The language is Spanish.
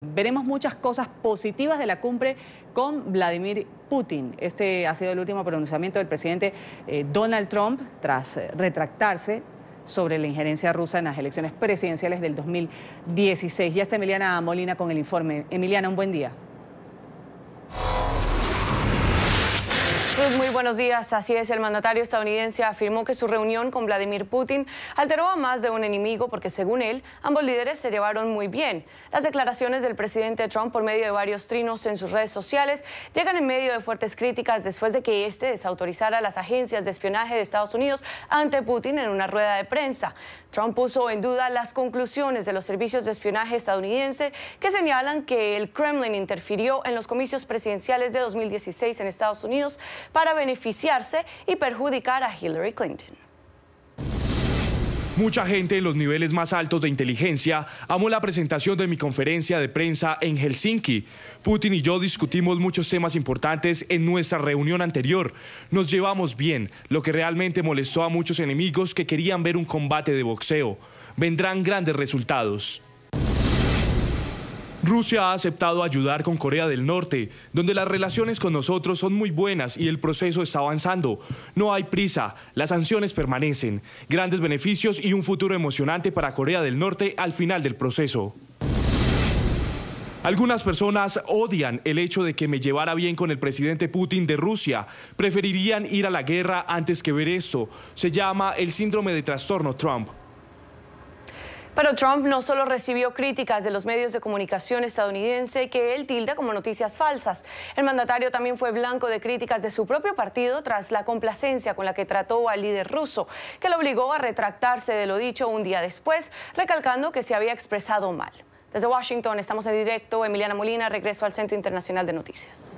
Veremos muchas cosas positivas de la cumbre con Vladimir Putin. Este ha sido el último pronunciamiento del presidente Donald Trump tras retractarse sobre la injerencia rusa en las elecciones presidenciales del 2016. Ya está Emiliana Molina con el informe. Emiliana, un buen día. Muy buenos días. Así es, el mandatario estadounidense afirmó que su reunión con Vladimir Putin alteró a más de un enemigo porque, según él, ambos líderes se llevaron muy bien. Las declaraciones del presidente Trump por medio de varios trinos en sus redes sociales llegan en medio de fuertes críticas después de que este desautorizara a las agencias de espionaje de Estados Unidos ante Putin en una rueda de prensa. Trump puso en duda las conclusiones de los servicios de espionaje estadounidense que señalan que el Kremlin interfirió en los comicios presidenciales de 2016 en Estados Unidos para beneficiarse y perjudicar a Hillary Clinton. Mucha gente en los niveles más altos de inteligencia amó la presentación de mi conferencia de prensa en Helsinki. Putin y yo discutimos muchos temas importantes en nuestra reunión anterior. Nos llevamos bien, lo que realmente molestó a muchos enemigos que querían ver un combate de boxeo. Vendrán grandes resultados. Rusia ha aceptado ayudar con Corea del Norte, donde las relaciones con nosotros son muy buenas y el proceso está avanzando. No hay prisa, las sanciones permanecen, grandes beneficios y un futuro emocionante para Corea del Norte al final del proceso. Algunas personas odian el hecho de que me llevara bien con el presidente Putin de Rusia. Preferirían ir a la guerra antes que ver esto. Se llama el síndrome de trastorno Trump. Pero Trump no solo recibió críticas de los medios de comunicación estadounidense que él tilda como noticias falsas. El mandatario también fue blanco de críticas de su propio partido tras la complacencia con la que trató al líder ruso, que lo obligó a retractarse de lo dicho un día después, recalcando que se había expresado mal. Desde Washington estamos en directo. Emiliana Molina, regreso al Centro Internacional de Noticias.